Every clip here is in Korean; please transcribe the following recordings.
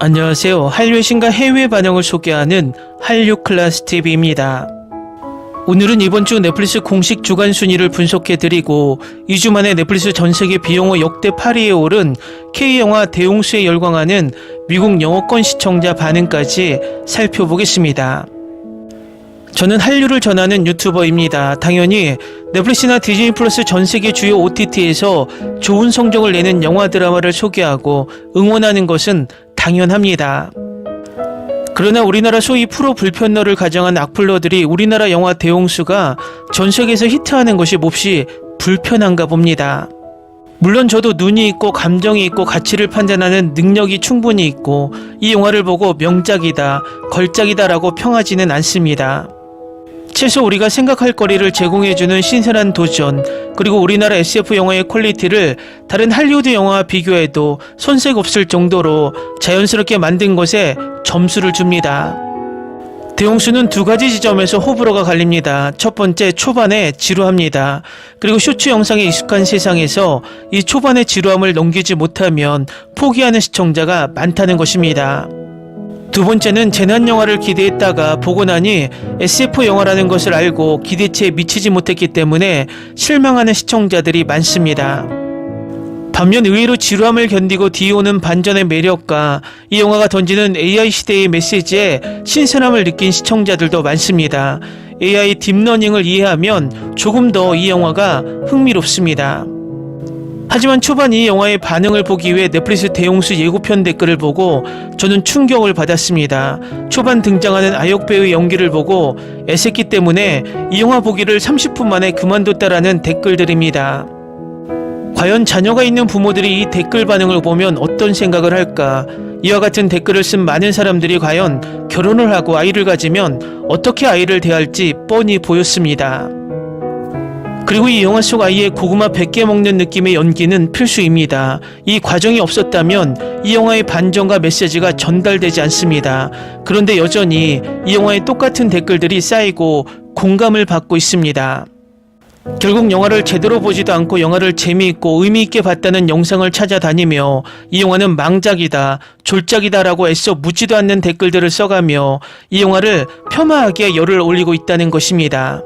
안녕하세요. 한류의 신과 해외 반응을 소개하는 한류 클래스 TV입니다. 오늘은 이번 주 넷플릭스 공식 주간 순위를 분석해드리고 2주 만에 넷플릭스 전세계 비영어 역대 8위에 오른 K영화 대홍수에 열광하는 미국 영어권 시청자 반응까지 살펴보겠습니다. 저는 한류를 전하는 유튜버입니다. 당연히 넷플릭스나 디즈니 플러스 전세계 주요 OTT에서 좋은 성적을 내는 영화 드라마를 소개하고 응원하는 것은 당연합니다. 그러나 우리나라 소위 프로 불편러를 가정한 악플러들이 우리나라 영화 대홍수가 전 세계에서 히트하는 것이 몹시 불편한가 봅니다. 물론 저도 눈이 있고 감정이 있고 가치를 판단하는 능력이 충분히 있고 이 영화를 보고 명작이다, 걸작이다 라고 평하지는 않습니다. 최소 우리가 생각할 거리를 제공해주는 신선한 도전, 그리고 우리나라 SF 영화의 퀄리티를 다른 할리우드 영화와 비교해도 손색 없을 정도로 자연스럽게 만든 것에 점수를 줍니다. 대홍수는 두 가지 지점에서 호불호가 갈립니다. 첫 번째, 초반에 지루합니다. 그리고 쇼츠 영상에 익숙한 세상에서 이 초반의 지루함을 넘기지 못하면 포기하는 시청자가 많다는 것입니다. 두 번째는 재난 영화를 기대했다가 보고 나니 SF 영화라는 것을 알고 기대치에 미치지 못했기 때문에 실망하는 시청자들이 많습니다. 반면 의외로 지루함을 견디고 뒤오는 반전의 매력과 이 영화가 던지는 AI 시대의 메시지에 신선함을 느낀 시청자들도 많습니다. AI 딥러닝을 이해하면 조금 더 이 영화가 흥미롭습니다. 하지만 초반 이 영화의 반응을 보기 위해 넷플릭스 대홍수 예고편 댓글을 보고 저는 충격을 받았습니다. 초반 등장하는 아역 배우의 연기를 보고 애색기 때문에 이 영화 보기를 30분 만에 그만뒀다라는 댓글들입니다. 과연 자녀가 있는 부모들이 이 댓글 반응을 보면 어떤 생각을 할까? 이와 같은 댓글을 쓴 많은 사람들이 과연 결혼을 하고 아이를 가지면 어떻게 아이를 대할지 뻔히 보였습니다. 그리고 이 영화 속 아이의 고구마 100개 먹는 느낌의 연기는 필수입니다. 이 과정이 없었다면 이 영화의 반전과 메시지가 전달되지 않습니다. 그런데 여전히 이 영화에 똑같은 댓글들이 쌓이고 공감을 받고 있습니다. 결국 영화를 제대로 보지도 않고 영화를 재미있고 의미있게 봤다는 영상을 찾아다니며 이 영화는 망작이다, 졸작이다 라고 애써 묻지도 않는 댓글들을 써가며 이 영화를 폄하하기에 열을 올리고 있다는 것입니다.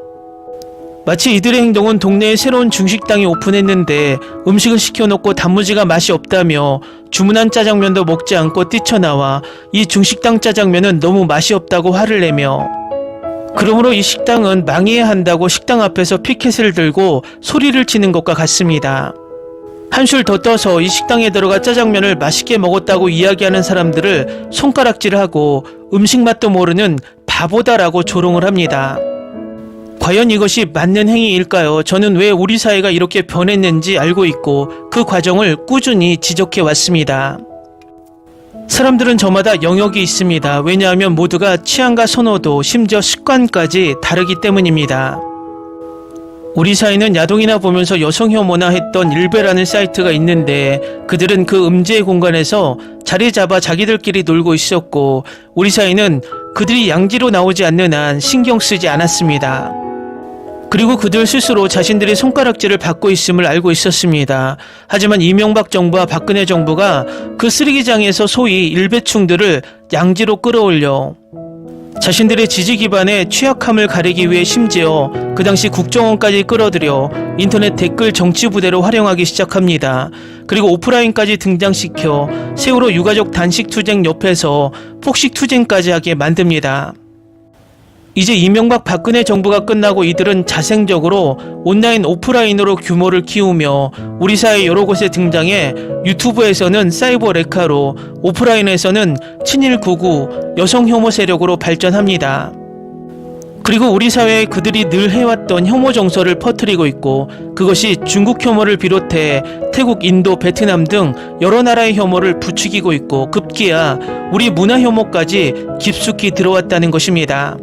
마치 이들의 행동은 동네에 새로운 중식당이 오픈했는데 음식을 시켜놓고 단무지가 맛이 없다며 주문한 짜장면도 먹지 않고 뛰쳐나와 이 중식당 짜장면은 너무 맛이 없다고 화를 내며, 그러므로 이 식당은 망해야 한다고 식당 앞에서 피켓을 들고 소리를 치는 것과 같습니다. 한술 더 떠서 이 식당에 들어가 짜장면을 맛있게 먹었다고 이야기하는 사람들을 손가락질하고 음식 맛도 모르는 바보다라고 조롱을 합니다. 과연 이것이 맞는 행위일까요? 저는 왜 우리 사회가 이렇게 변했는지 알고 있고 그 과정을 꾸준히 지적해 왔습니다. 사람들은 저마다 영역이 있습니다. 왜냐하면 모두가 취향과 선호도, 심지어 습관까지 다르기 때문입니다. 우리 사회는 야동이나 보면서 여성 혐오나 했던 일베라는 사이트가 있는데 그들은 그 음지의 공간에서 자리 잡아 자기들끼리 놀고 있었고 우리 사회는 그들이 양지로 나오지 않는 한 신경 쓰지 않았습니다. 그리고 그들 스스로 자신들의 손가락질을 받고 있음을 알고 있었습니다. 하지만 이명박 정부와 박근혜 정부가 그 쓰레기장에서 소위 일배충들을 양지로 끌어올려 자신들의 지지 기반의 취약함을 가리기 위해 심지어 그 당시 국정원까지 끌어들여 인터넷 댓글 정치 부대로 활용하기 시작합니다. 그리고 오프라인까지 등장시켜 세월호 유가족 단식 투쟁 옆에서 폭식 투쟁까지 하게 만듭니다. 이제 이명박 박근혜 정부가 끝나고 이들은 자생적으로 온라인 오프라인으로 규모를 키우며 우리 사회 여러 곳에 등장해 유튜브에서는 사이버 레카로, 오프라인에서는 친일 구구, 여성 혐오 세력으로 발전합니다. 그리고 우리 사회에 그들이 늘 해왔던 혐오 정서를 퍼뜨리고 있고 그것이 중국 혐오를 비롯해 태국, 인도, 베트남 등 여러 나라의 혐오를 부추기고 있고 급기야 우리 문화 혐오까지 깊숙이 들어왔다는 것입니다.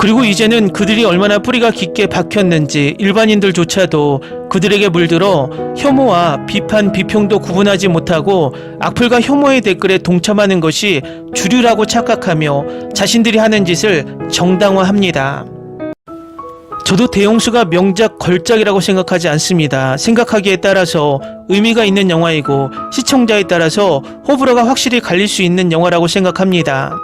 그리고 이제는 그들이 얼마나 뿌리가 깊게 박혔는지 일반인들조차도 그들에게 물들어 혐오와 비판, 비평도 구분하지 못하고 악플과 혐오의 댓글에 동참하는 것이 주류라고 착각하며 자신들이 하는 짓을 정당화합니다. 저도 대용수가 명작 걸작이라고 생각하지 않습니다. 생각하기에 따라서 의미가 있는 영화이고 시청자에 따라서 호불호가 확실히 갈릴 수 있는 영화라고 생각합니다.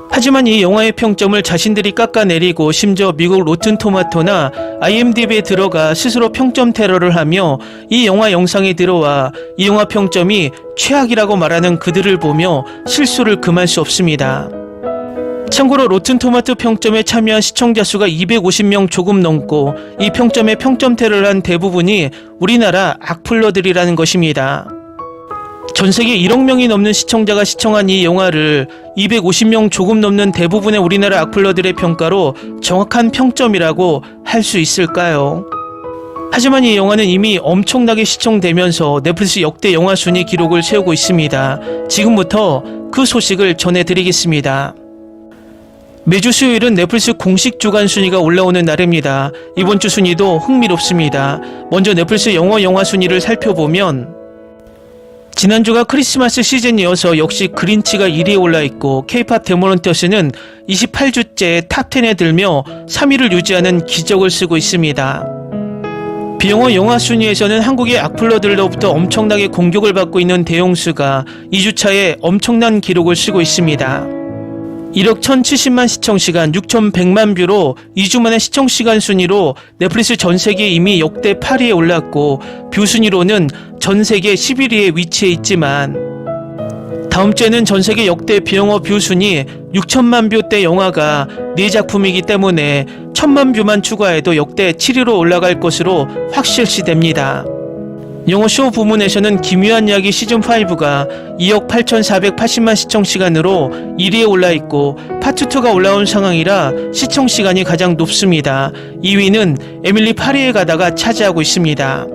하지만 이 영화의 평점을 자신들이 깎아내리고 심지어 미국 로튼토마토나 IMDb에 들어가 스스로 평점 테러를 하며 이 영화 영상에 들어와 이 영화 평점이 최악이라고 말하는 그들을 보며 실소를 금할 수 없습니다. 참고로 로튼토마토 평점에 참여한 시청자 수가 250명 조금 넘고 이 평점에 평점 테러를 한 대부분이 우리나라 악플러들이라는 것입니다. 전세계 1억 명이 넘는 시청자가 시청한 이 영화를 250명 조금 넘는 대부분의 우리나라 악플러들의 평가로 정확한 평점이라고 할 수 있을까요? 하지만 이 영화는 이미 엄청나게 시청되면서 넷플릭스 역대 영화 순위 기록을 세우고 있습니다. 지금부터 그 소식을 전해드리겠습니다. 매주 수요일은 넷플릭스 공식 주간 순위가 올라오는 날입니다. 이번 주 순위도 흥미롭습니다. 먼저 넷플릭스 영화 순위를 살펴보면 지난주가 크리스마스 시즌이어서 역시 그린치가 1위에 올라있고 K-POP 데모넌터스는 28주째 탑10에 들며 3위를 유지하는 기적을 쓰고 있습니다. 비영어 영화 순위에서는 한국의 악플러들로부터 엄청나게 공격을 받고 있는 대용수가 2주차에 엄청난 기록을 쓰고 있습니다. 1억 1070만 시청시간, 6100만 뷰로 2주 만에 시청시간 순위로 넷플릭스 전세계 이미 역대 8위에 올랐고 뷰 순위로는 전세계 11위에 위치해 있지만 다음 주에는 전세계 역대 비영어 뷰 순위 6천만 뷰대 영화가 4작품이기 때문에 1000만 뷰만 추가해도 역대 7위로 올라갈 것으로 확실시됩니다. 영어 쇼 부문에서는 기묘한 이야기 시즌5가 2억 8480만 시청시간으로 1위에 올라있고 파트2가 올라온 상황이라 시청시간이 가장 높습니다. 2위는 에밀리 파리에 가다가 차지하고 있습니다.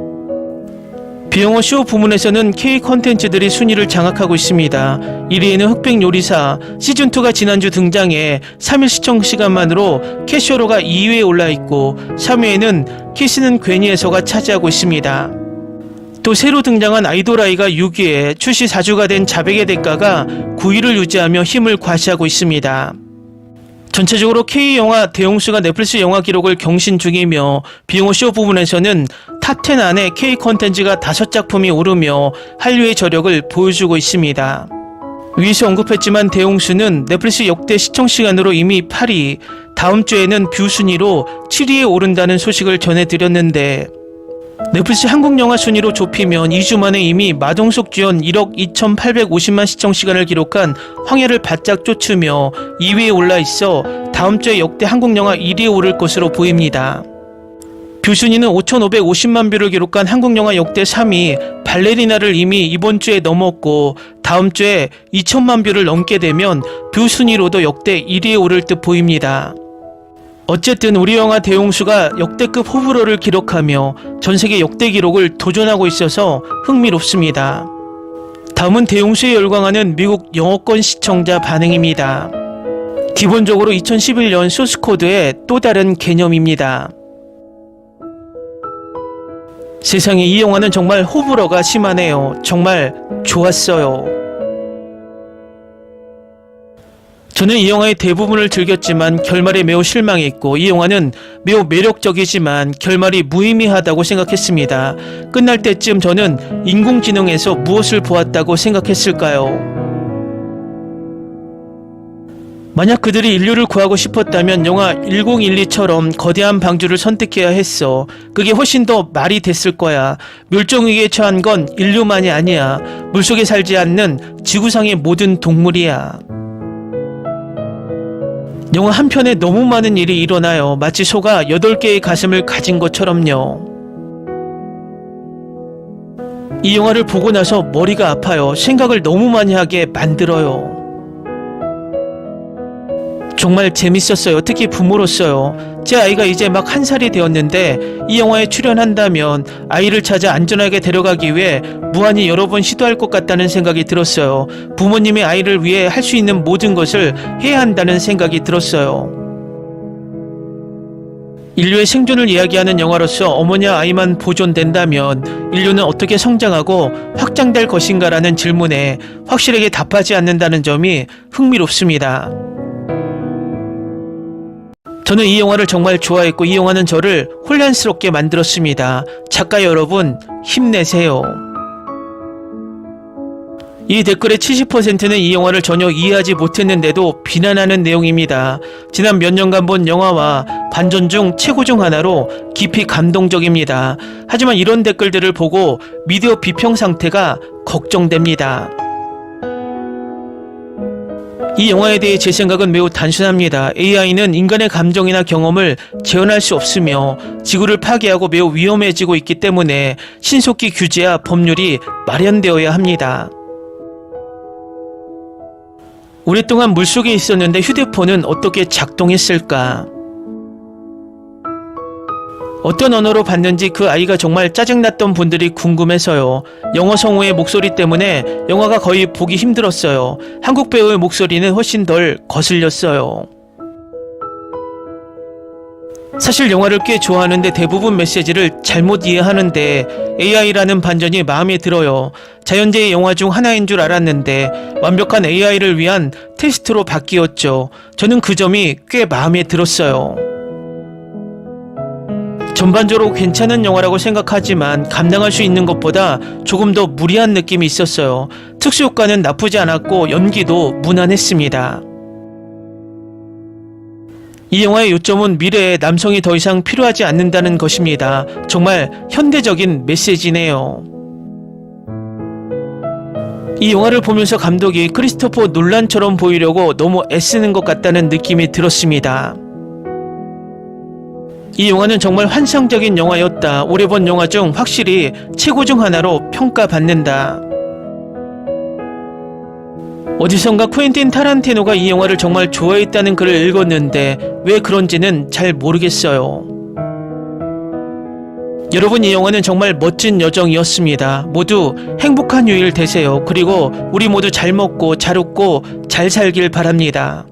비영어 쇼 부문에서는 K 컨텐츠들이 순위를 장악하고 있습니다. 1위에는 흑백 요리사 시즌2가 지난주 등장해 3일 시청시간만으로 캐쇼로가 2위에 올라있고 3위에는 키스는 괜히에서가 차지하고 있습니다. 또 새로 등장한 아이돌아이가 6위에 출시 4주가 된 자백의 대가가 9위를 유지하며 힘을 과시하고 있습니다. 전체적으로 K영화 대용수가 넷플릭스 영화 기록을 경신 중이며 비영어 쇼 부분에서는 탑10 안에 K 컨텐츠가 5작품이 오르며 한류의 저력을 보여주고 있습니다. 위에서 언급했지만 대용수는 넷플릭스 역대 시청시간으로 이미 8위, 다음 주에는 뷰 순위로 7위에 오른다는 소식을 전해드렸는데 넷플릭스 한국 영화 순위로 좁히면 2주 만에 이미 마동석 주연 1억 2850만 시청시간을 기록한 황해를 바짝 쫓으며 2위에 올라있어 다음 주에 역대 한국 영화 1위에 오를 것으로 보입니다. 뷰 순위는 5550만 뷰를 기록한 한국 영화 역대 3위 발레리나를 이미 이번 주에 넘었고 다음 주에 2000만 뷰를 넘게 되면 뷰 순위로도 역대 1위에 오를 듯 보입니다. 어쨌든 우리 영화 대용수가 역대급 호불호를 기록하며 전세계 역대 기록을 도전하고 있어서 흥미롭습니다. 다음은 대용수에 열광하는 미국 영어권 시청자 반응입니다. 기본적으로 2011년 소스코드의 또 다른 개념입니다. 세상에 이 영화는 정말 호불호가 심하네요. 정말 좋았어요. 저는 이 영화의 대부분을 즐겼지만 결말에 매우 실망했고 이 영화는 매우 매력적이지만 결말이 무의미하다고 생각했습니다. 끝날 때쯤 저는 인공지능에서 무엇을 보았다고 생각했을까요? 만약 그들이 인류를 구하고 싶었다면 영화 1012처럼 거대한 방주를 선택해야 했어. 그게 훨씬 더 말이 됐을 거야. 멸종위기에 처한 건 인류만이 아니야. 물속에 살지 않는 지구상의 모든 동물이야. 영화 한 편에 너무 많은 일이 일어나요. 마치 소가 8개의 가슴을 가진 것처럼요. 이 영화를 보고 나서 머리가 아파요. 생각을 너무 많이 하게 만들어요. 정말 재밌었어요. 특히 부모로서요. 제 아이가 이제 막 1살이 되었는데 이 영화에 출연한다면 아이를 찾아 안전하게 데려가기 위해 무한히 여러 번 시도할 것 같다는 생각이 들었어요. 부모님의 아이를 위해 할 수 있는 모든 것을 해야 한다는 생각이 들었어요. 인류의 생존을 이야기하는 영화로서 어머니와 아이만 보존된다면 인류는 어떻게 성장하고 확장될 것인가라는 질문에 확실하게 답하지 않는다는 점이 흥미롭습니다. 저는 이 영화를 정말 좋아했고 이 영화는 저를 혼란스럽게 만들었습니다. 작가 여러분, 힘내세요. 이 댓글의 70%는 이 영화를 전혀 이해하지 못했는데도 비난하는 내용입니다. 지난 몇 년간 본 영화와 반전 중 최고 중 하나로 깊이 감동적입니다. 하지만 이런 댓글들을 보고 미디어 비평 상태가 걱정됩니다. 이 영화에 대해 제 생각은 매우 단순합니다. AI는 인간의 감정이나 경험을 재현할 수 없으며 지구를 파괴하고 매우 위험해지고 있기 때문에 신속히 규제와 법률이 마련되어야 합니다. 오랫동안 물속에 있었는데 휴대폰은 어떻게 작동했을까? 어떤 언어로 봤는지 그 아이가 정말 짜증났던 분들이 궁금해서요. 영어 성우의 목소리 때문에 영화가 거의 보기 힘들었어요. 한국 배우의 목소리는 훨씬 덜 거슬렸어요. 사실 영화를 꽤 좋아하는데 대부분 메시지를 잘못 이해하는데 AI라는 반전이 마음에 들어요. 자연재해 영화 중 하나인 줄 알았는데 완벽한 AI를 위한 테스트로 바뀌었죠. 저는 그 점이 꽤 마음에 들었어요. 전반적으로 괜찮은 영화라고 생각하지만 감당할 수 있는 것보다 조금 더 무리한 느낌이 있었어요. 특수효과는 나쁘지 않았고 연기도 무난했습니다. 이 영화의 요점은 미래에 남성이 더 이상 필요하지 않는다는 것입니다. 정말 현대적인 메시지네요. 이 영화를 보면서 감독이 크리스토퍼 놀란처럼 보이려고 너무 애쓰는 것 같다는 느낌이 들었습니다. 이 영화는 정말 환상적인 영화였다. 올해 본 영화 중 확실히 최고 중 하나로 평가받는다. 어디선가 쿠엔틴 타란티노가 이 영화를 정말 좋아했다는 글을 읽었는데 왜 그런지는 잘 모르겠어요. 여러분, 이 영화는 정말 멋진 여정이었습니다. 모두 행복한 휴일 되세요. 그리고 우리 모두 잘 먹고 잘 웃고 잘 살길 바랍니다.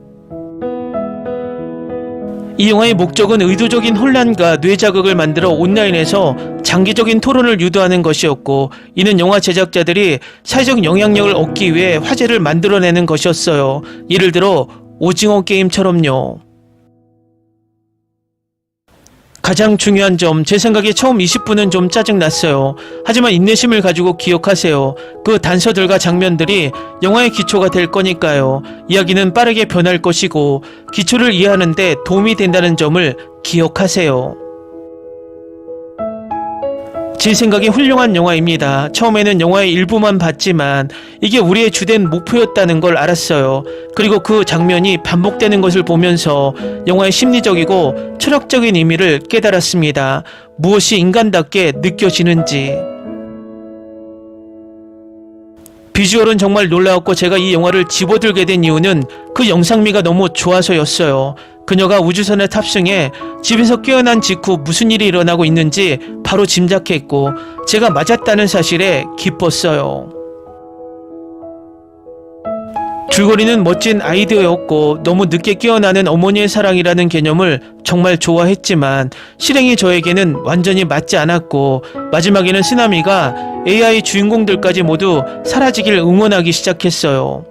이 영화의 목적은 의도적인 혼란과 뇌자극을 만들어 온라인에서 장기적인 토론을 유도하는 것이었고, 이는 영화 제작자들이 사회적 영향력을 얻기 위해 화제를 만들어내는 것이었어요. 예를 들어 오징어 게임처럼요. 가장 중요한 점, 제 생각에 처음 20분은 좀 짜증났어요. 하지만 인내심을 가지고 기억하세요. 그 단서들과 장면들이 영화의 기초가 될 거니까요. 이야기는 빠르게 변할 것이고 기초를 이해하는 데 도움이 된다는 점을 기억하세요. 제 생각에 훌륭한 영화입니다. 처음에는 영화의 일부만 봤지만 이게 우리의 주된 목표였다는 걸 알았어요. 그리고 그 장면이 반복되는 것을 보면서 영화의 심리적이고 철학적인 의미를 깨달았습니다. 무엇이 인간답게 느껴지는지. 비주얼은 정말 놀라웠고 제가 이 영화를 집어들게 된 이유는 그 영상미가 너무 좋아서였어요. 그녀가 우주선에 탑승해 집에서 깨어난 직후 무슨 일이 일어나고 있는지 바로 짐작했고 제가 맞았다는 사실에 기뻤어요. 줄거리는 멋진 아이디어였고 너무 늦게 깨어나는 어머니의 사랑이라는 개념을 정말 좋아했지만 실행이 저에게는 완전히 맞지 않았고 마지막에는 쓰나미가 AI 주인공들까지 모두 사라지길 응원하기 시작했어요.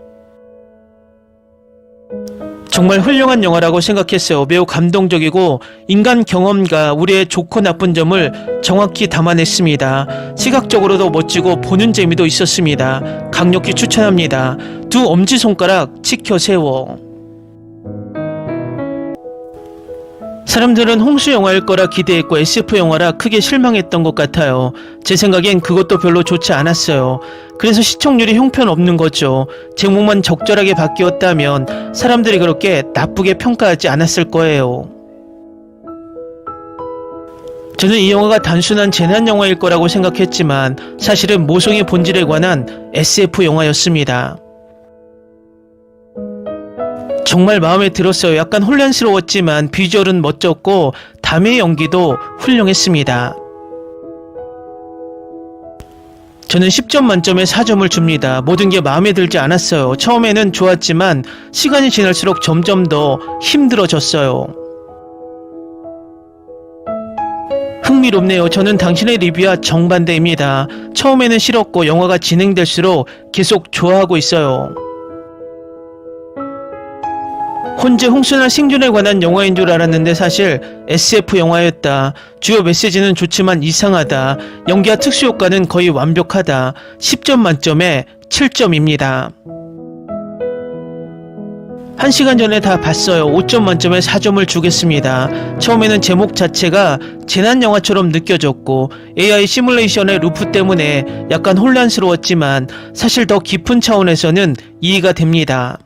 정말 훌륭한 영화라고 생각했어요. 매우 감동적이고 인간 경험과 우리의 좋고 나쁜 점을 정확히 담아냈습니다. 시각적으로도 멋지고 보는 재미도 있었습니다. 강력히 추천합니다. 두 엄지손가락 치켜 세워. 사람들은 홍수 영화일 거라 기대했고 SF 영화라 크게 실망했던 것 같아요. 제 생각엔 그것도 별로 좋지 않았어요. 그래서 시청률이 형편없는 거죠. 제목만 적절하게 바뀌었다면 사람들이 그렇게 나쁘게 평가하지 않았을 거예요. 저는 이 영화가 단순한 재난 영화일 거라고 생각했지만 사실은 모성의 본질에 관한 SF 영화였습니다. 정말 마음에 들었어요. 약간 혼란스러웠지만 비주얼은 멋졌고 담의 연기도 훌륭했습니다. 저는 10점 만점에 4점을 줍니다. 모든 게 마음에 들지 않았어요. 처음에는 좋았지만 시간이 지날수록 점점 더 힘들어졌어요. 흥미롭네요. 저는 당신의 리뷰와 정반대입니다. 처음에는 싫었고 영화가 진행될수록 계속 좋아하고 있어요. 헌재 홍수나 생존에 관한 영화인 줄 알았는데 사실 SF 영화였다. 주요 메시지는 좋지만 이상하다. 연기와 특수효과는 거의 완벽하다. 10점 만점에 7점입니다. 1시간 전에 다 봤어요. 5점 만점에 4점을 주겠습니다. 처음에는 제목 자체가 재난영화처럼 느껴졌고 AI 시뮬레이션의 루프 때문에 약간 혼란스러웠지만 사실 더 깊은 차원에서는 이해가 됩니다.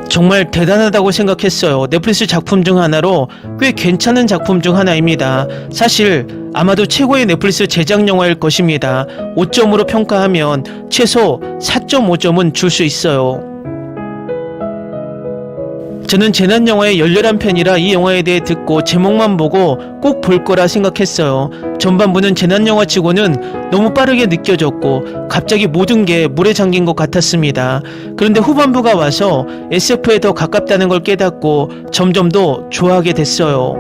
정말 대단하다고 생각했어요. 넷플릭스 작품 중 하나로 꽤 괜찮은 작품 중 하나입니다. 사실 아마도 최고의 넷플릭스 제작 영화일 것입니다. 5점으로 평가하면 최소 4.5점은 줄 수 있어요. 저는 재난영화의 열렬한 팬이라 이 영화에 대해 듣고 제목만 보고 꼭 볼 거라 생각했어요. 전반부는 재난영화 치고는 너무 빠르게 느껴졌고 갑자기 모든 게 물에 잠긴 것 같았습니다. 그런데 후반부가 와서 SF에 더 가깝다는 걸 깨닫고 점점 더 좋아하게 됐어요.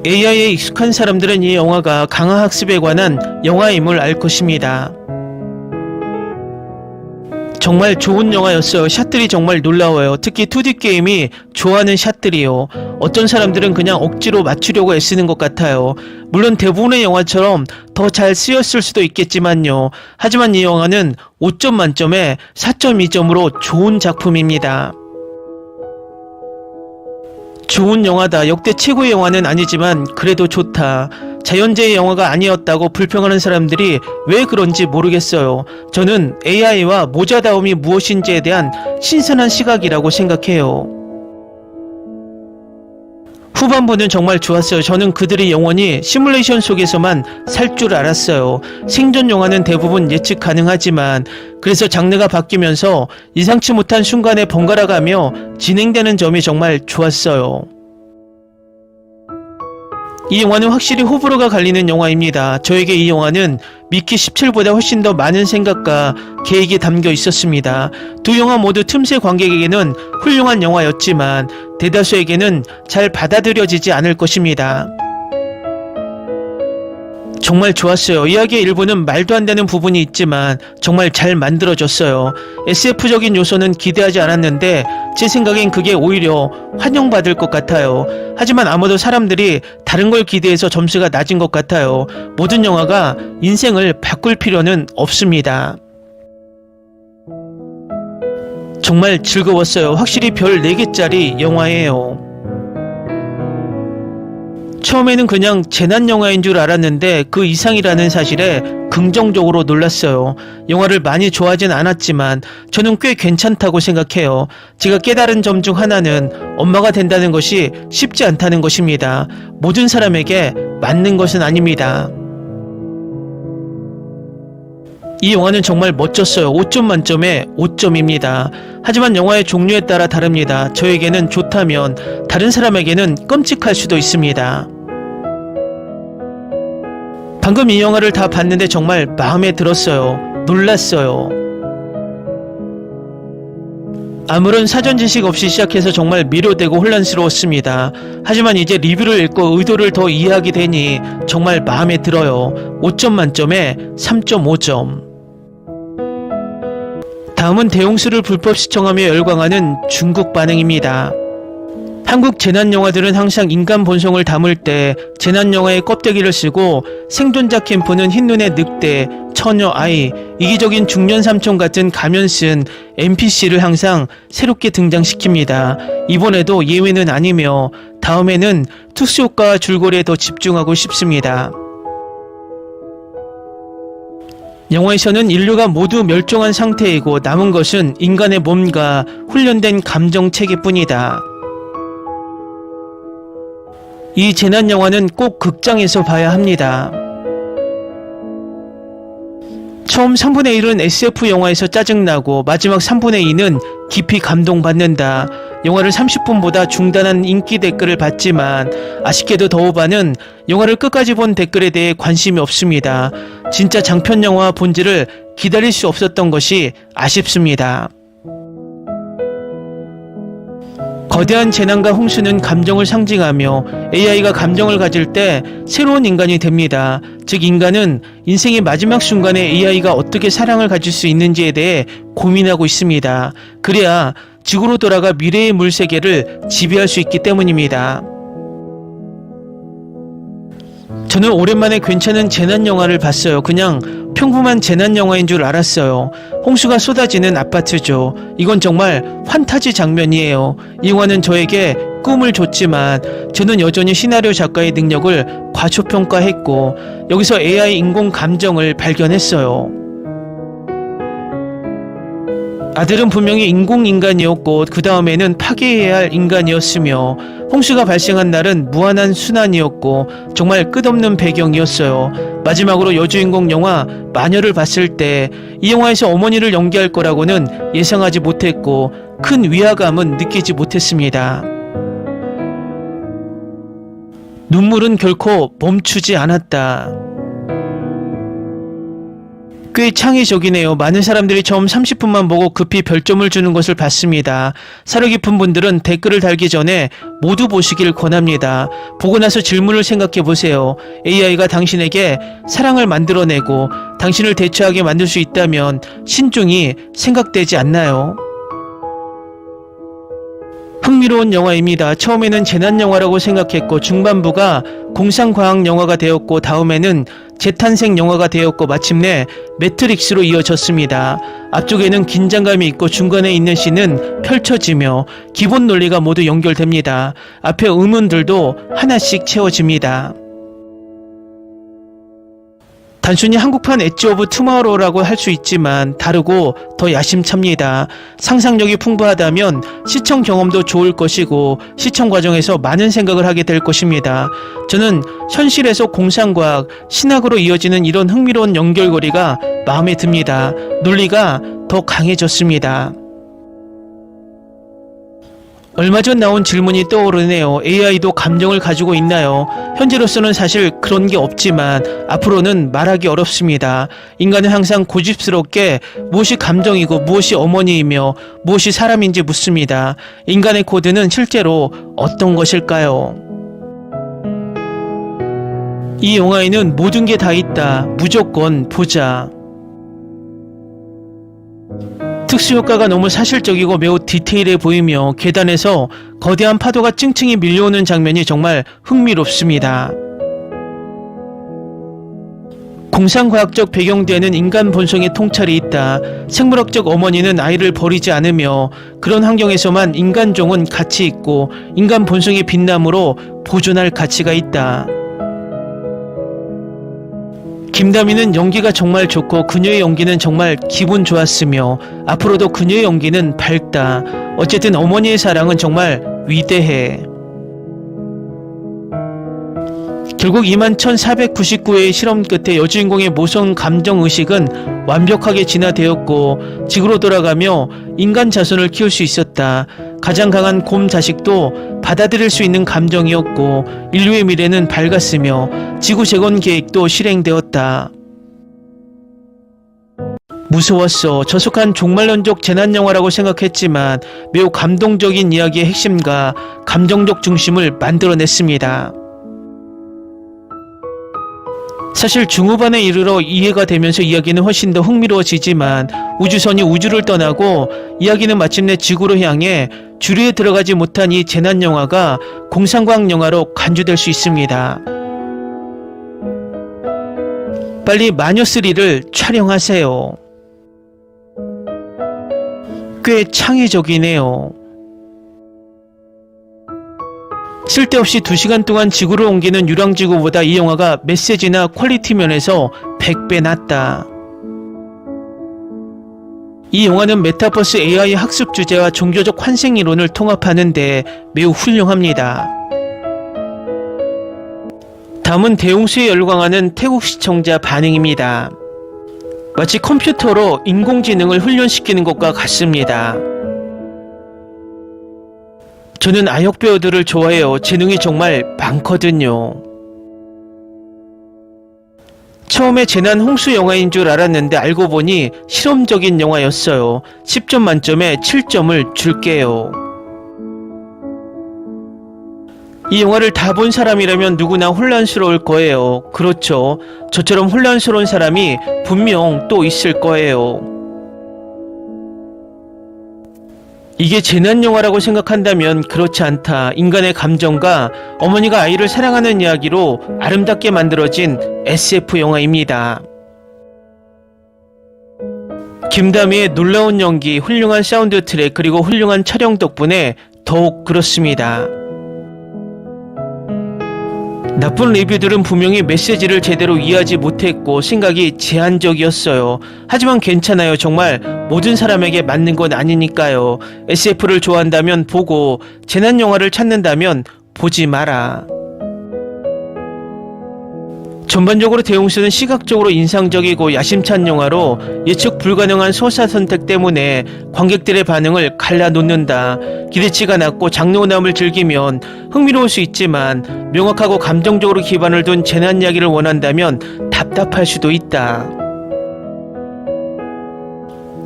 AI에 익숙한 사람들은 이 영화가 강화학습에 관한 영화임을 알 것입니다. 정말 좋은 영화였어요. 샷들이 정말 놀라워요. 특히 2D 게임이 좋아하는 샷들이요. 어떤 사람들은 그냥 억지로 맞추려고 애쓰는 것 같아요. 물론 대부분의 영화처럼 더 잘 쓰였을 수도 있겠지만요. 하지만 이 영화는 5점 만점에 4.2점으로 좋은 작품입니다. 좋은 영화다. 역대 최고의 영화는 아니지만 그래도 좋다. 자연재해 영화가 아니었다고 불평하는 사람들이 왜 그런지 모르겠어요. 저는 AI와 모자다움이 무엇인지에 대한 신선한 시각이라고 생각해요. 후반부는 정말 좋았어요. 저는 그들이 영원히 시뮬레이션 속에서만 살 줄 알았어요. 생존 영화는 대부분 예측 가능하지만 그래서 장르가 바뀌면서 예상치 못한 순간에 번갈아가며 진행되는 점이 정말 좋았어요. 이 영화는 확실히 호불호가 갈리는 영화입니다. 저에게 이 영화는 미키 17보다 훨씬 더 많은 생각과 계획이 담겨 있었습니다. 두 영화 모두 틈새 관객에게는 훌륭한 영화였지만 대다수에게는 잘 받아들여지지 않을 것입니다. 정말 좋았어요. 이야기의 일부는 말도 안 되는 부분이 있지만 정말 잘 만들어졌어요. SF적인 요소는 기대하지 않았는데 제 생각엔 그게 오히려 환영받을 것 같아요. 하지만 아마도 사람들이 다른 걸 기대해서 점수가 낮은 것 같아요. 모든 영화가 인생을 바꿀 필요는 없습니다. 정말 즐거웠어요. 확실히 별 4개짜리 영화예요. 처음에는 그냥 재난영화인 줄 알았는데 그 이상이라는 사실에 긍정적으로 놀랐어요. 영화를 많이 좋아하진 않았지만 저는 꽤 괜찮다고 생각해요. 제가 깨달은 점 중 하나는 엄마가 된다는 것이 쉽지 않다는 것입니다. 모든 사람에게 맞는 것은 아닙니다. 이 영화는 정말 멋졌어요. 5점 만점에 5점입니다. 하지만 영화의 종류에 따라 다릅니다. 저에게는 좋다면 다른 사람에게는 끔찍할 수도 있습니다. 방금 이 영화를 다 봤는데 정말 마음에 들었어요. 놀랐어요. 아무런 사전 지식 없이 시작해서 정말 미료되고 혼란스러웠습니다. 하지만 이제 리뷰를 읽고 의도를 더 이해하게 되니 정말 마음에 들어요. 5점 만점에 3.5점. 다음은 대홍수를 불법 시청하며 열광하는 중국 반응입니다. 한국 재난영화들은 항상 인간 본성을 담을 때 재난영화의 껍데기를 쓰고 생존자 캠프는 흰눈의 늑대, 처녀 아이, 이기적인 중년 삼촌 같은 가면 쓴 NPC를 항상 새롭게 등장시킵니다. 이번에도 예외는 아니며 다음에는 특수효과와 줄거리에 더 집중하고 싶습니다. 영화에서는 인류가 모두 멸종한 상태이고 남은 것은 인간의 몸과 훈련된 감정 체계뿐이다. 이 재난 영화는 꼭 극장에서 봐야 합니다. 처음 3분의 1은 SF 영화에서 짜증나고 마지막 3분의 2는 깊이 감동받는다. 영화를 30분보다 중단한 인기 댓글을 봤지만 아쉽게도 더우바는 영화를 끝까지 본 댓글에 대해 관심이 없습니다. 진짜 장편 영화 본질을 기다릴 수 없었던 것이 아쉽습니다. 거대한 재난과 홍수는 감정을 상징하며 AI가 감정을 가질 때 새로운 인간이 됩니다. 즉 인간은 인생의 마지막 순간에 AI가 어떻게 사랑을 가질 수 있는지에 대해 고민하고 있습니다. 그래야 지구로 돌아가 미래의 물세계를 지배할 수 있기 때문입니다. 저는 오랜만에 괜찮은 재난 영화를 봤어요. 그냥 평범한 재난 영화인 줄 알았어요. 홍수가 쏟아지는 아파트죠. 이건 정말 판타지 장면이에요. 이 영화는 저에게 꿈을 줬지만 저는 여전히 시나리오 작가의 능력을 과소평가했고 여기서 AI 인공 감정을 발견했어요. 아들은 분명히 인공인간이었고 그 다음에는 파괴해야 할 인간이었으며 홍수가 발생한 날은 무한한 순환이었고 정말 끝없는 배경이었어요. 마지막으로 여주인공 영화 마녀를 봤을 때 이 영화에서 어머니를 연기할 거라고는 예상하지 못했고 큰 위화감은 느끼지 못했습니다. 눈물은 결코 멈추지 않았다. 꽤 창의적이네요. 많은 사람들이 처음 30분만 보고 급히 별점을 주는 것을 봤습니다. 사려 깊은 분들은 댓글을 달기 전에 모두 보시길 권합니다. 보고 나서 질문을 생각해 보세요. AI가 당신에게 사랑을 만들어내고 당신을 대처하게 만들 수 있다면 신중히 생각되지 않나요? 흥미로운 영화입니다. 처음에는 재난영화라고 생각했고 중반부가 공상과학 영화가 되었고 다음에는 재탄생 영화가 되었고 마침내 매트릭스로 이어졌습니다. 앞쪽에는 긴장감이 있고 중간에 있는 씬은 펼쳐지며 기본 논리가 모두 연결됩니다. 앞에 의문들도 하나씩 채워집니다. 단순히 한국판 엣지 오브 투마로우라고 할 수 있지만 다르고 더 야심찹니다. 상상력이 풍부하다면 시청 경험도 좋을 것이고 시청 과정에서 많은 생각을 하게 될 것입니다. 저는 현실에서 공상과학, 신학으로 이어지는 이런 흥미로운 연결고리가 마음에 듭니다. 논리가 더 강해졌습니다. 얼마 전 나온 질문이 떠오르네요. AI도 감정을 가지고 있나요? 현재로서는 사실 그런 게 없지만 앞으로는 말하기 어렵습니다. 인간은 항상 고집스럽게 무엇이 감정이고 무엇이 어머니이며 무엇이 사람인지 묻습니다. 인간의 코드는 실제로 어떤 것일까요? 이 영화에는 모든 게 다 있다. 무조건 보자. 특수효과가 너무 사실적이고 매우 디테일해 보이며 계단에서 거대한 파도가 찡찡이 밀려오는 장면이 정말 흥미롭습니다. 공상과학적 배경대에는 인간 본성의 통찰이 있다. 생물학적 어머니는 아이를 버리지 않으며 그런 환경에서만 인간종은 가치 있고 인간 본성의 빛남으로 보존할 가치가 있다. 김다미는 연기가 정말 좋고 그녀의 연기는 정말 기분 좋았으며 앞으로도 그녀의 연기는 밝다. 어쨌든 어머니의 사랑은 정말 위대해. 결국 21,499회의 실험 끝에 여주인공의 모성 감정의식은 완벽하게 진화되었고 지구로 돌아가며 인간 자손을 키울 수 있었다. 가장 강한 곰 자식도 받아들일 수 있는 감정이었고 인류의 미래는 밝았으며 지구 재건 계획도 실행되었다. 무서웠어. 저속한 종말론적 재난영화라고 생각했지만 매우 감동적인 이야기의 핵심과 감정적 중심을 만들어냈습니다. 사실 중후반에 이르러 이해가 되면서 이야기는 훨씬 더 흥미로워지지만 우주선이 우주를 떠나고 이야기는 마침내 지구로 향해 주류에 들어가지 못한 이 재난영화가 공상과학 영화로 간주될 수 있습니다. 빨리 마녀3를 촬영하세요. 꽤 창의적이네요. 쓸데없이 2시간 동안 지구를 옮기는 유랑지구보다 이 영화가 메시지나 퀄리티 면에서 100배 낫다. 이 영화는 메타버스 AI 학습 주제와 종교적 환생 이론을 통합하는데 매우 훌륭합니다. 다음은 대홍수에 열광하는 태국 시청자 반응입니다. 마치 컴퓨터로 인공지능을 훈련시키는 것과 같습니다. 저는 아역 배우들을 좋아해요. 재능이 정말 많거든요. 처음에 재난 홍수 영화인 줄 알았는데 알고 보니 실험적인 영화였어요. 10점 만점에 7점을 줄게요. 이 영화를 다 본 사람이라면 누구나 혼란스러울 거예요. 그렇죠. 저처럼 혼란스러운 사람이 분명 또 있을 거예요. 이게 재난 영화라고 생각한다면 그렇지 않다. 인간의 감정과 어머니가 아이를 사랑하는 이야기로 아름답게 만들어진 SF 영화입니다. 김다미의 놀라운 연기, 훌륭한 사운드 트랙, 그리고 훌륭한 촬영 덕분에 더욱 그렇습니다. 나쁜 리뷰들은 분명히 메시지를 제대로 이해하지 못했고 생각이 제한적이었어요. 하지만 괜찮아요. 정말 모든 사람에게 맞는 건 아니니까요. SF를 좋아한다면 보고 재난 영화를 찾는다면 보지 마라. 전반적으로 대용수는 시각적으로 인상적이고 야심찬 영화로 예측 불가능한 서사 선택 때문에 관객들의 반응을 갈라놓는다. 기대치가 낮고 장르오남을 즐기면 흥미로울 수 있지만 명확하고 감정적으로 기반을 둔 재난 이야기를 원한다면 답답할 수도 있다.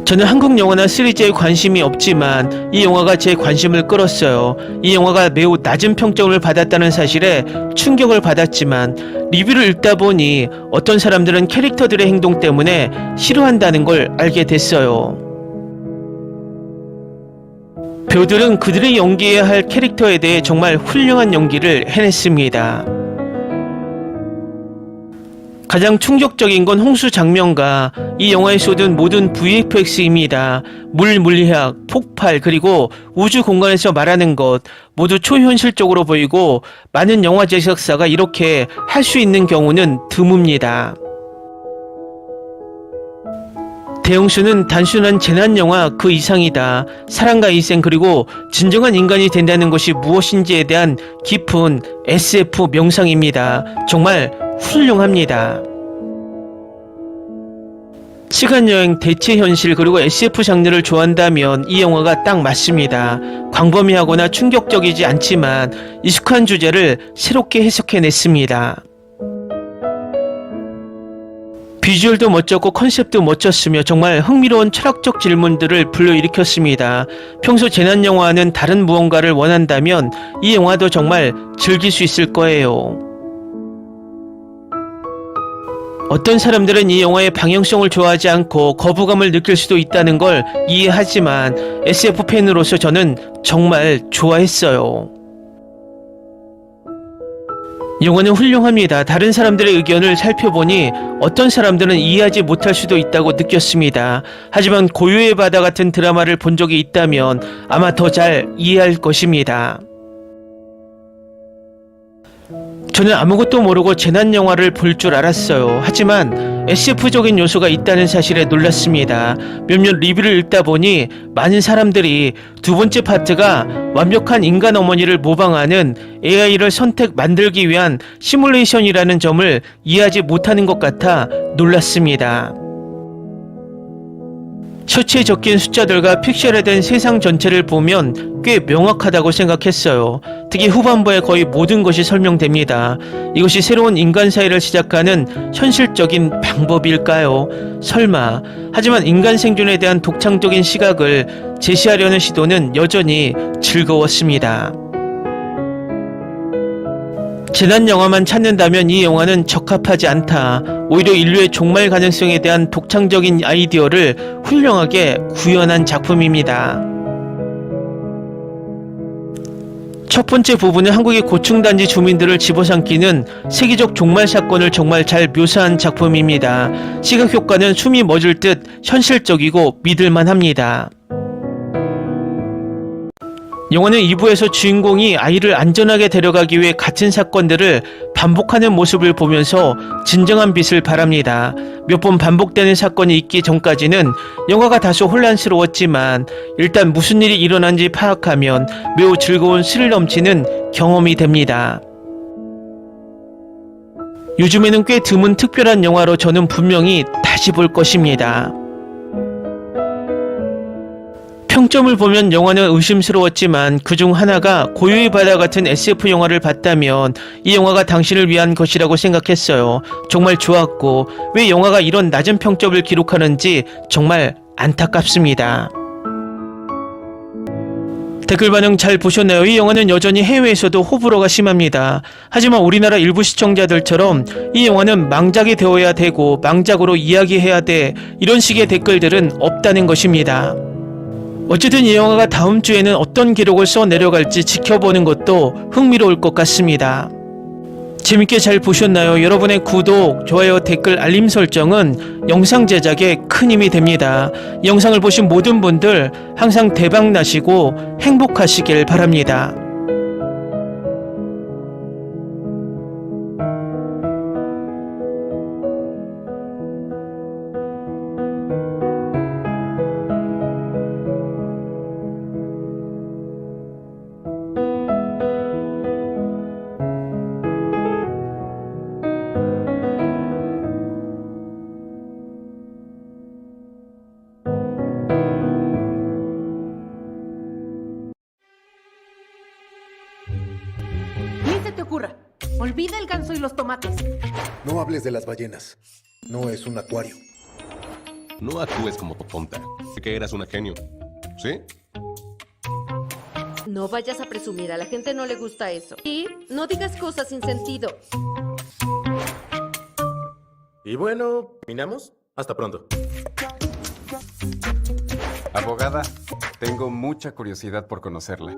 저는 한국 영화나 시리즈에 관심이 없지만 이 영화가 제 관심을 끌었어요. 이 영화가 매우 낮은 평점을 받았다는 사실에 충격을 받았지만 리뷰를 읽다 보니 어떤 사람들은 캐릭터들의 행동 때문에 싫어한다는 걸 알게 됐어요. 배우들은 그들이 연기해야 할 캐릭터에 대해 정말 훌륭한 연기를 해냈습니다. 가장 충격적인 건 홍수 장면과 이 영화에 쏟은 모든 VFX입니다. 물리학, 폭발, 그리고 우주 공간에서 말하는 것 모두 초현실적으로 보이고 많은 영화 제작사가 이렇게 할 수 있는 경우는 드뭅니다. 대형수는 단순한 재난영화 그 이상이다. 사랑과 희생 그리고 진정한 인간이 된다는 것이 무엇인지에 대한 깊은 SF 명상입니다. 정말 훌륭합니다. 시간여행, 대체현실 그리고 SF 장르를 좋아한다면 이 영화가 딱 맞습니다. 광범위하거나 충격적이지 않지만 익숙한 주제를 새롭게 해석해냈습니다. 비주얼도 멋졌고 컨셉도 멋졌으며 정말 흥미로운 철학적 질문들을 불러일으켰습니다. 평소 재난영화와는 다른 무언가를 원한다면 이 영화도 정말 즐길 수 있을 거예요. 어떤 사람들은 이 영화의 방향성을 좋아하지 않고 거부감을 느낄 수도 있다는 걸 이해하지만 SF 팬으로서 저는 정말 좋아했어요. 영화는 훌륭합니다. 다른 사람들의 의견을 살펴보니 어떤 사람들은 이해하지 못할 수도 있다고 느꼈습니다. 하지만 고요의 바다 같은 드라마를 본 적이 있다면 아마 더 잘 이해할 것입니다. 저는 아무것도 모르고 재난영화를 볼 줄 알았어요. 하지만 SF적인 요소가 있다는 사실에 놀랐습니다. 몇몇 리뷰를 읽다 보니 많은 사람들이 두 번째 파트가 완벽한 인간 어머니를 모방하는 AI를 만들기 위한 시뮬레이션이라는 점을 이해하지 못하는 것 같아 놀랐습니다. 셔츠에 적힌 숫자들과 픽셀화된 세상 전체를 보면 꽤 명확하다고 생각했어요. 특히 후반부에 거의 모든 것이 설명됩니다. 이것이 새로운 인간 사회를 시작하는 현실적인 방법일까요? 설마. 하지만 인간 생존에 대한 독창적인 시각을 제시하려는 시도는 여전히 즐거웠습니다. 재난 영화만 찾는다면 이 영화는 적합하지 않다. 오히려 인류의 종말 가능성에 대한 독창적인 아이디어를 훌륭하게 구현한 작품입니다. 첫 번째 부분은 한국의 고층단지 주민들을 집어삼키는 세계적 종말 사건을 정말 잘 묘사한 작품입니다. 시각 효과는 숨이 멎을 듯 현실적이고 믿을만 합니다. 영화는 2부에서 주인공이 아이를 안전하게 데려가기 위해 같은 사건들을 반복하는 모습을 보면서 진정한 빛을 발합니다. 몇 번 반복되는 사건이 있기 전까지는 영화가 다소 혼란스러웠지만 일단 무슨 일이 일어난지 파악하면 매우 즐거운 스릴 넘치는 경험이 됩니다. 요즘에는 꽤 드문 특별한 영화로 저는 분명히 다시 볼 것입니다. 평점을 보면 영화는 의심스러웠지만 그중 하나가 고요의 바다 같은 SF 영화를 봤다면 이 영화가 당신을 위한 것이라고 생각했어요. 정말 좋았고 왜 영화가 이런 낮은 평점을 기록하는지 정말 안타깝습니다. 댓글 반응 잘 보셨나요? 이 영화는 여전히 해외에서도 호불호가 심합니다. 하지만 우리나라 일부 시청자들처럼 이 영화는 망작이 되어야 되고 망작으로 이야기해야 돼 이런 식의 댓글들은 없다는 것입니다. 어쨌든 이 영화가 다음 주에는 어떤 기록을 써 내려갈지 지켜보는 것도 흥미로울 것 같습니다. 재밌게 잘 보셨나요? 여러분의 구독, 좋아요, 댓글, 알림 설정은 영상 제작에 큰 힘이 됩니다. 이 영상을 보신 모든 분들 항상 대박 나시고 행복하시길 바랍니다. Ni se te ocurra. Olvida el ganso y los tomates. No hables de las ballenas. No es un acuario. No actúes como tonta. Que eras una genio. ¿Sí? No vayas a presumir, a la gente no le gusta eso. Y no digas cosas sin sentido. Y bueno, ¿terminamos? Hasta pronto. Abogada, tengo mucha curiosidad por conocerla.